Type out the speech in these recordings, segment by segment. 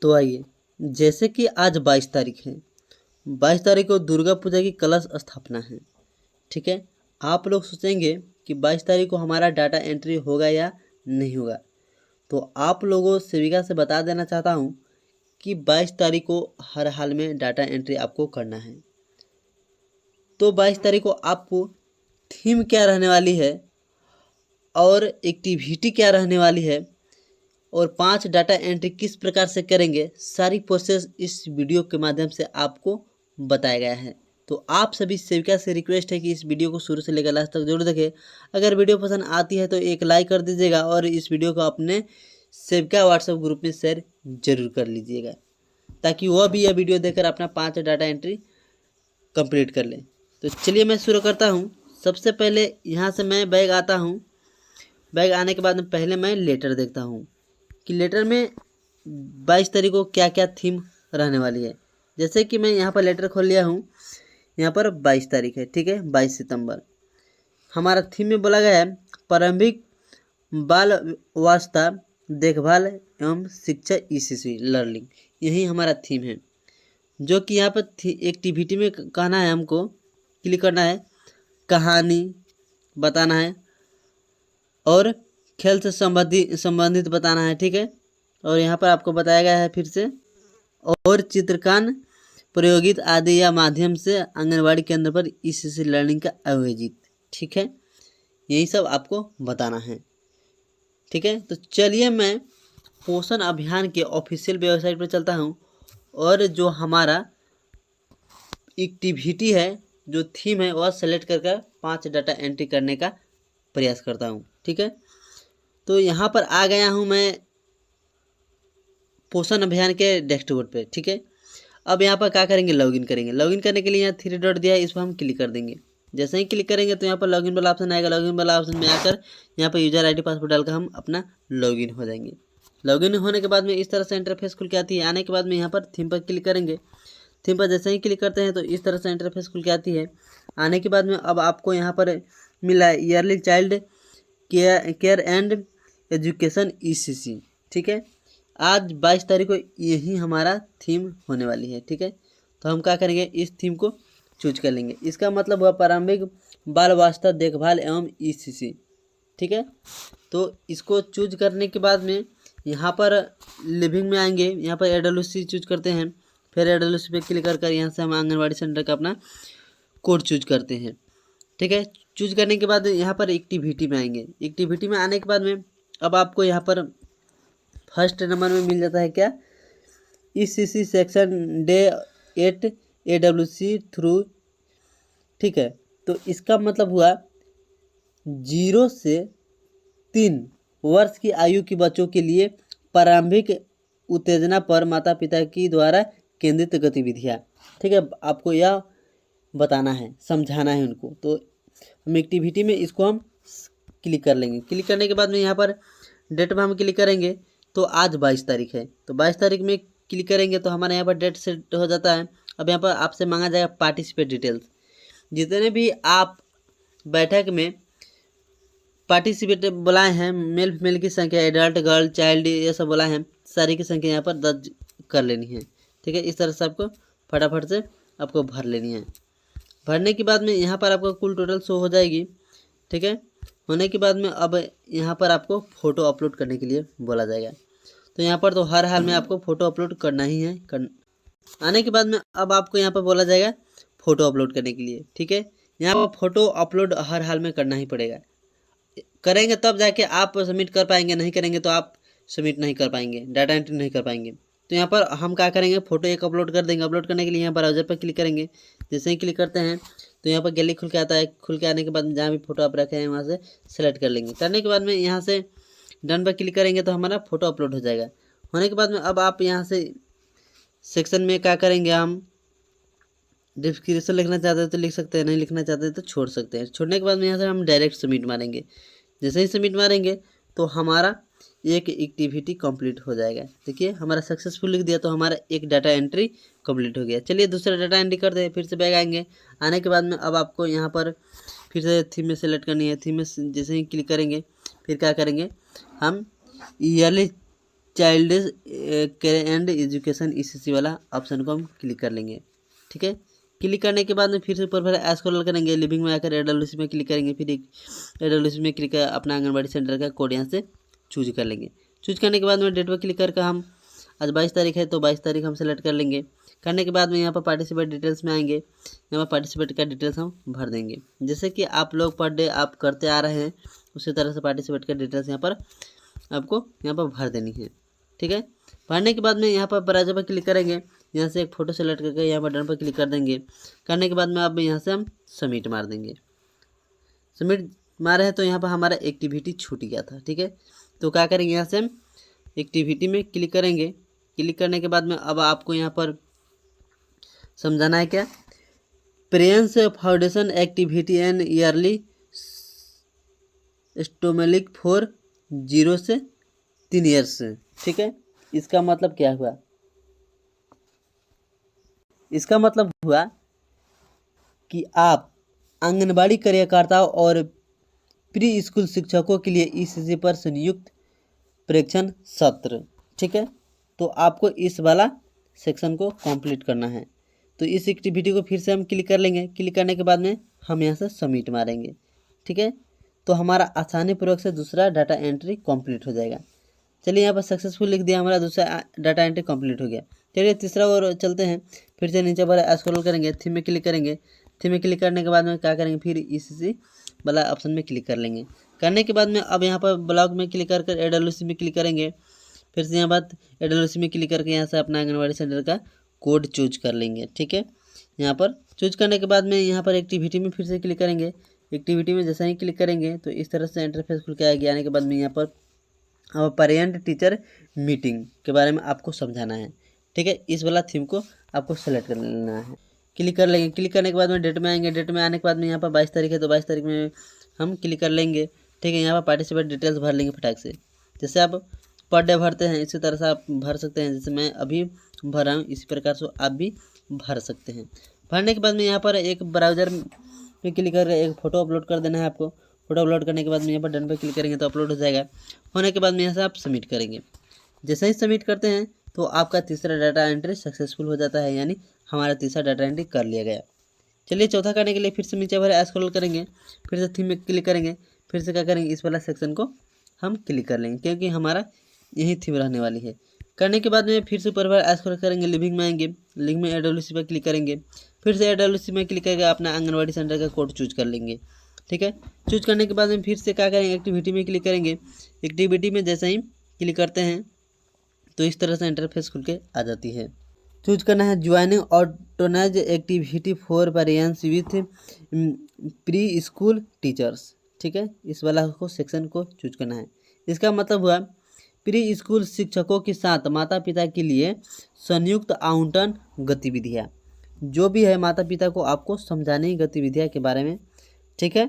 तो आइए, जैसे कि आज 22 तारीख है, 22 तारीख को दुर्गा पूजा की कलश स्थापना है। ठीक है, आप लोग सोचेंगे कि 22 तारीख को हमारा डाटा एंट्री होगा या नहीं होगा। तो आप लोगों सेविका से बता देना चाहता हूँ कि 22 तारीख को हर हाल में डाटा एंट्री आपको करना है। तो 22 तारीख को आपको थीम क्या रहने वाली है और एक्टिविटी क्या रहने वाली है और 5 डाटा एंट्री किस प्रकार से करेंगे, सारी प्रोसेस इस वीडियो के माध्यम से आपको बताया गया है। तो आप सभी सेविका से रिक्वेस्ट है कि इस वीडियो को शुरू से लेकर लास्ट तक जरूर देखें। अगर वीडियो पसंद आती है तो एक लाइक कर दीजिएगा और इस वीडियो को अपने सेविका व्हाट्सएप ग्रुप में शेयर जरूर कर लीजिएगा, ताकि वह भी यह वीडियो देखकर अपना 5 डाटा एंट्री कंप्लीट कर लें। तो चलिए मैं शुरू करता हूँ। सबसे पहले यहाँ से मैं बैग आता हूँ। बैग आने के बाद में पहले मैं लेटर देखता हूँ कि लेटर में 22 तारीख को क्या क्या थीम रहने वाली है। जैसे कि मैं यहाँ पर लेटर खोल लिया हूँ। यहाँ पर 22 तारीख है, ठीक है, 22 सितंबर। हमारा थीम में बोला गया है प्रारंभिक बाल वास्ता देखभाल एवं शिक्षा ECC लर्निंग, यही हमारा थीम है। जो कि यहाँ पर एक्टिविटी में कहना है, हमको क्लिक करना है, कहानी बताना है और खेल से संबंधित बताना है। ठीक है, और यहाँ पर आपको बताया गया है फिर से, और चित्रकान प्रयोगित आदि या माध्यम से आंगनवाड़ी केंद्र पर ECC लर्निंग का आयोजित। ठीक है, यही सब आपको बताना है। ठीक है, तो चलिए मैं पोषण अभियान के ऑफिशियल वेबसाइट पर चलता हूँ और जो हमारा एक्टिविटी है, जो थीम है, वह सेलेक्ट कर 5 डाटा एंट्री करने का प्रयास करता हूँ। ठीक है, तो यहाँ पर आ गया हूँ मैं पोषण अभियान के डैशबोर्ड पे। ठीक है, अब यहाँ पर क्या करेंगे, लॉगिन करेंगे। लॉगिन करने के लिए यहाँ 3 डॉट दिया है, इस पर हम क्लिक कर देंगे। जैसे ही क्लिक करेंगे तो यहाँ पर लॉगिन वाला ऑप्शन आएगा। लॉगिन वाला ऑप्शन में आकर यहाँ पर यूजर ID पासवर्ड डालकर हम अपना लॉगिन हो जाएंगे। लॉगिन होने के बाद में इस तरह से इंटरफेस खुल के आती है। आने के बाद में यहाँ पर थीम पर क्लिक करेंगे। थीम पर जैसे ही क्लिक करते हैं तो इस तरह से इंटरफेस खुल के आती है। आने के बाद में अब आपको यहाँ पर मिला है yearly child care and education ECC। ठीक है, आज 22 तारीख को यही हमारा थीम होने वाली है। ठीक है, तो हम क्या करेंगे, इस थीम को चूज कर लेंगे। इसका मतलब हुआ प्रारंभिक बाल वास्ता देखभाल एवं ECC। ठीक है, तो इसको चूज करने के बाद में यहाँ पर लिविंग में आएंगे। यहाँ पर AWC चूज करते हैं। फिर AWC पे क्लिक कर यहाँ से हम आंगनवाड़ी सेंटर का अपना कोड चूज करते हैं। ठीक है, चूज करने के बाद यहाँ पर एक्टिविटी में आएंगे। एक्टिविटी में आने के बाद में अब आपको यहाँ पर फर्स्ट नंबर में मिल जाता है क्या, ECC section day 8 AWC through. ठीक है, तो इसका मतलब हुआ 0 से 3 वर्ष की आयु के बच्चों के लिए प्रारंभिक उत्तेजना पर माता पिता की द्वारा केंद्रित गतिविधियाँ। ठीक है, आपको यह बताना है, समझाना है उनको। तो हम एक्टिविटी में इसको हम क्लिक कर लेंगे। क्लिक करने के बाद में यहाँ पर डेट में हम क्लिक करेंगे तो आज 22 तारीख है, तो 22 तारीख में क्लिक करेंगे तो हमारे यहाँ पर डेट सेट हो जाता है। अब यहाँ पर आपसे मांगा जाएगा पार्टिसिपेट डिटेल्स। जितने भी आप बैठक में पार्टिसिपेट बुलाए हैं, मेल फीमेल की संख्या, एडल्ट गर्ल चाइल्ड ये सब बुलाए हैं, सारी की संख्या यहाँ पर दर्ज कर लेनी है। ठीक है, इस तरह से आपको फटाफट से आपको भर लेनी है। भरने के बाद में यहाँ पर आपको कुल टोटल शो हो जाएगी। ठीक है, होने के बाद में अब यहाँ पर आपको फ़ोटो अपलोड करने के लिए बोला जाएगा। तो यहाँ पर तो हर हाल में आपको फ़ोटो अपलोड करना ही है। आने के बाद में अब आपको यहाँ पर बोला जाएगा फ़ोटो अपलोड करने के लिए। ठीक है, यहाँ पर फ़ोटो अपलोड हर हाल में करना ही पड़ेगा। करेंगे तब जाके आप सबमिट कर पाएंगे, नहीं करेंगे तो आप सबमिट नहीं कर पाएंगे, डाटा एंट्री नहीं कर पाएंगे। तो यहाँ पर हम क्या करेंगे, फ़ोटो एक अपलोड कर देंगे। अपलोड करने के लिए यहाँ ब्राउज़र पर क्लिक करेंगे। जैसे ही क्लिक करते हैं तो यहाँ पर गैलरी खुल के आता है। खुल के आने के बाद जहाँ भी फ़ोटो आप रखे हैं वहाँ से सेलेक्ट कर लेंगे। करने के बाद में यहाँ से डन पर क्लिक करेंगे तो हमारा फ़ोटो अपलोड हो जाएगा। होने के बाद में अब आप यहाँ से सेक्शन में क्या करेंगे, हम डिस्क्रिप्शन लिखना चाहते हैं तो लिख सकते हैं, नहीं लिखना चाहते हैं तो छोड़ सकते हैं। छोड़ने के बाद में यहाँ से हम डायरेक्ट सबमिट मारेंगे। जैसे ही सबमिट मारेंगे तो हमारा एक एक्टिविटी कंप्लीट हो जाएगा। देखिए हमारा सक्सेसफुल लिख दिया तो हमारा एक डाटा एंट्री कंप्लीट हो गया। चलिए दूसरा डाटा एंट्री करते हैं। फिर से बैग आएंगे। आने के बाद में अब आपको यहाँ पर फिर से थीम में सेलेक्ट करनी है। थीम में जैसे ही क्लिक करेंगे फिर क्या करेंगे, हम yearly child care and education ECC वाला ऑप्शन को हम क्लिक कर लेंगे। ठीक है, क्लिक करने के बाद में फिर से ऊपर स्क्रॉल करेंगे, लिविंग में आकर AWS में क्लिक करेंगे, फिर AWS में क्लिक कर अपना आंगनबाड़ी सेंटर का कोड यहाँ से चूज कर लेंगे। चूज करने के बाद में डेट पर क्लिक करके हम आज 22 तारीख है तो 22 तारीख हम सेलेक्ट कर लेंगे। करने के बाद में यहाँ पर पार्टिसिपेट डिटेल्स में आएंगे, यहाँ पर पार्टिसिपेट का डिटेल्स हम भर देंगे। जैसे कि आप लोग पर डे आप करते आ रहे हैं उसी तरह से पार्टिसिपेट का डिटेल्स यहाँ पर आपको यहाँ पर भर देनी है। ठीक है, भरने के बाद में यहाँ पर ब्राउज़र पर क्लिक करेंगे, यहाँ से एक फ़ोटो सेलेक्ट करके यहाँ पर डन पर क्लिक कर देंगे। करने के बाद में अब यहाँ से हम सबमिट मार देंगे। सबमिट मारे हैं तो यहाँ पर हमारा एक्टिविटी छूट गया था। ठीक है, तो क्या करेंगे, यहाँ से हम एक्टिविटी में क्लिक करेंगे। क्लिक करने के बाद में अब आपको यहाँ पर समझाना है क्या, प्रेयंस फाउंडेशन एक्टिविटी एंड ईयरली स्टोमेलिक फॉर 0 से 3 ईयर्स से। ठीक है, इसका मतलब क्या हुआ, इसका मतलब हुआ कि आप आंगनबाड़ी कार्यकर्ताओं और प्री स्कूल शिक्षकों के लिए ECC पर संयुक्त परीक्षण सत्र। ठीक है, तो आपको इस वाला सेक्शन को कंप्लीट करना है। तो इस एक्टिविटी को फिर से हम क्लिक कर लेंगे। क्लिक करने के बाद में हम यहाँ से सबमिट मारेंगे। ठीक है, तो हमारा आसानी पूर्वक से दूसरा डाटा एंट्री कंप्लीट हो जाएगा। चलिए, यहाँ पर सक्सेसफुल लिख दिया, हमारा दूसरा डाटा एंट्री कंप्लीट हो गया। चलिए तीसरा और चलते हैं। फिर से नीचे पर स्क्रॉल करेंगे, थीम में क्लिक करेंगे। थीम में क्लिक करने के बाद में क्या करेंगे, फिर ECC वाला ऑप्शन में क्लिक कर लेंगे। करने के बाद में अब यहाँ पर ब्लॉग में क्लिक कर AWS में क्लिक करेंगे। फिर से यहाँ पर AWS में क्लिक करके यहाँ से अपना आंगनबाड़ी सेंटर का कोड चूज कर लेंगे। ठीक है, यहाँ पर चूज करने के बाद में यहाँ पर एक्टिविटी में फिर से क्लिक करेंगे। एक्टिविटी में जैसा ही क्लिक करेंगे तो इस तरह से इंटरफेस खुल के आएगा। आने के बाद में यहाँ पर पेरेंट टीचर मीटिंग के बारे में आपको समझाना है। ठीक है, इस वाला थीम को आपको सेलेक्ट कर लेना है। क्लिक कर लेंगे। क्लिक करने के बाद में डेट में आएंगे। डेट में आने के बाद में यहाँ पर 22 तारीख है तो 22 तारीख में हम क्लिक कर लेंगे। ठीक है, यहाँ पर पार्टिसिपेट डिटेल्स भर लेंगे फटाक से। जैसे आप पर डे भरते हैं इसी तरह से आप भर सकते हैं। जैसे मैं अभी भर रहा हूँ इसी प्रकार से आप भी भर सकते हैं। भरने के बाद में यहाँ पर एक ब्राउज़र में क्लिक करके एक फ़ोटो अपलोड कर देना है आपको। फ़ोटो अपलोड करने के बाद में यहाँ पर डन पर क्लिक करेंगे तो अपलोड हो जाएगा। होने के बाद में यहाँ से आप सबमिट करेंगे। जैसे ही सबमिट करते हैं तो आपका तीसरा डाटा एंट्री सक्सेसफुल हो जाता है, यानी हमारा तीसरा डाटा एंट्री कर लिया गया। चलिए चौथा करने के लिए फिर से नीचे पर स्क्रॉल करेंगे, फिर से थीम में क्लिक करेंगे। फिर से क्या करेंगे, इस वाला सेक्शन को हम क्लिक कर लेंगे क्योंकि हमारा यही थीम रहने वाली है। करने के बाद में फिर से ऊपर पर स्क्रॉल करेंगे, लिविंग में आएंगे। लिविंग में AWS पर क्लिक करेंगे। फिर से AWS में क्लिक करके अपना आंगनबाड़ी सेंटर का कोड चूज कर लेंगे। ठीक है, चूज करने के बाद में फिर से क्या करेंगे, एक्टिविटी में क्लिक करेंगे। एक्टिविटी में जैसे ही क्लिक करते हैं तो इस तरह से इंटरफेस खुल के आ जाती है। चूज करना है joining organize activity for parents with preschool teachers. ठीक है, इस वाला को सेक्शन को चूज करना है। इसका मतलब हुआ प्री स्कूल शिक्षकों के साथ माता पिता के लिए संयुक्त आवंटन गतिविधियाँ, जो भी है माता पिता को आपको समझाने की गतिविधियाँ के बारे में। ठीक है,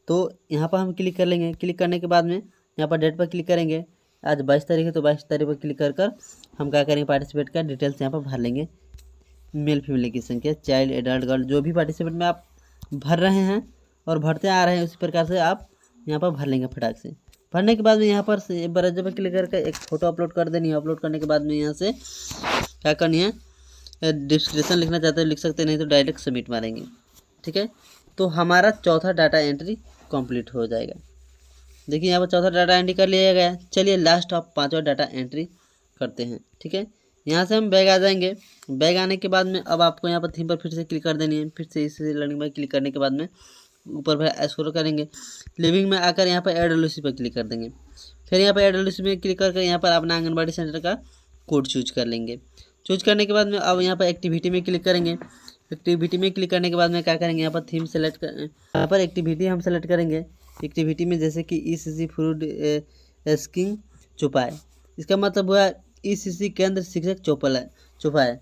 तो यहाँ पर हम क्लिक कर लेंगे। क्लिक करने के बाद में यहाँ पर डेट पर क्लिक करेंगे। आज 22 तारीख है तो 22 तारीख पर क्लिक कर हम क्या करेंगे, पार्टिसिपेट का डिटेल्स यहाँ पर भर लेंगे। मेल फीमेल की संख्या, चाइल्ड एडल्ट गर्ल, जो भी पार्टिसिपेट में आप भर रहे हैं और भरते आ रहे हैं उसी प्रकार से आप यहाँ पर भर लेंगे फटाक से। भरने के बाद में यहाँ पर ब्राउज़र पर क्लिक करके एक फ़ोटो अपलोड कर देनी है। अपलोड करने के बाद में यहाँ से क्या करनी है, डिस्क्रिप्शन लिखना चाहते हैं लिख सकते हैं, नहीं तो डायरेक्ट सबमिट मारेंगे। ठीक है, तो हमारा चौथा डाटा एंट्री कंप्लीट हो जाएगा। देखिए यहाँ पर चौथा डाटा एंट्री कर लिया गया। चलिए लास्ट ऑफ पाँचवा डाटा एंट्री करते हैं। ठीक है, यहाँ से हम बैग आ जाएंगे। बैग आने के बाद में अब आपको यहाँ पर थीम पर फिर से क्लिक कर देनी है। फिर से इस लर्निंग पर क्लिक करने के बाद में ऊपर पर स्क्रॉल करेंगे। लिविंग में आकर यहाँ पर AWS पर क्लिक कर देंगे। फिर यहाँ पर AWS में क्लिक करके यहाँ पर अपना आंगनबाड़ी सेंटर का कोड चूज कर लेंगे। चूज करने के बाद में अब यहाँ पर एक्टिविटी में क्लिक करेंगे। एक्टिविटी में क्लिक करने के बाद में क्या करेंगे, यहाँ पर थीम सेलेक्ट कर, यहाँ पर एक्टिविटी हम सेलेक्ट करेंगे। एक्टिविटी में जैसे कि ECC फूड स्किंग चौपाए, इसका मतलब हुआ ECC केंद्र शिक्षक चौपाए,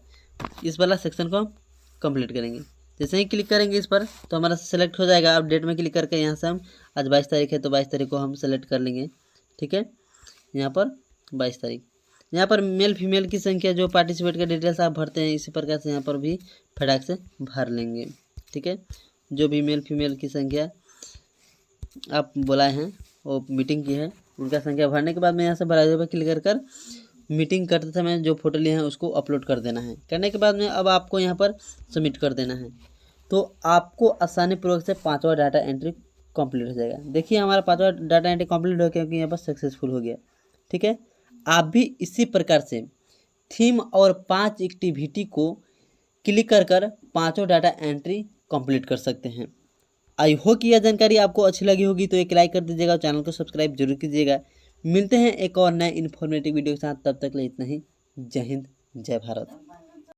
इस वाला सेक्शन को हम कंप्लीट करेंगे। जैसे ही क्लिक करेंगे इस पर तो हमारा सेलेक्ट हो जाएगा। अब डेट में क्लिक करके यहाँ से हम आज 22 तारीख है तो 22 तारीख को हम सेलेक्ट कर लेंगे। ठीक है, यहाँ पर 22 तारीख। यहाँ पर मेल फीमेल की संख्या, जो पार्टिसिपेट का डिटेल्स आप भरते हैं इसी प्रकार से यहाँ पर भी फटाक से भर लेंगे। ठीक है, जो भी मेल फीमेल की संख्या आप बुलाए हैं वो मीटिंग की है उनका संख्या भरने के बाद में यहाँ से ब्राउज़र पर क्लिक कर मीटिंग करते समय जो फ़ोटो लिए हैं उसको अपलोड कर देना है। करने के बाद में अब आपको यहाँ पर सबमिट कर देना है, तो आपको आसानीपूर्वक से 5वां डाटा एंट्री कंप्लीट हो जाएगा। देखिए हमारा 5वां डाटा एंट्री कंप्लीट हो गया क्योंकि यहाँ पर सक्सेसफुल हो गया। ठीक है, आप भी इसी प्रकार से थीम और 5 एक्टिविटी को क्लिक कर कर 5वां डाटा एंट्री कंप्लीट कर सकते हैं। आई होप कि यह जानकारी आपको अच्छी लगी होगी, तो एक लाइक कर दीजिएगा और चैनल को सब्सक्राइब जरूर कीजिएगा। मिलते हैं एक और नए इन्फॉर्मेटिव वीडियो के साथ, तब तक के लिए इतना ही। जय हिंद, जय भारत।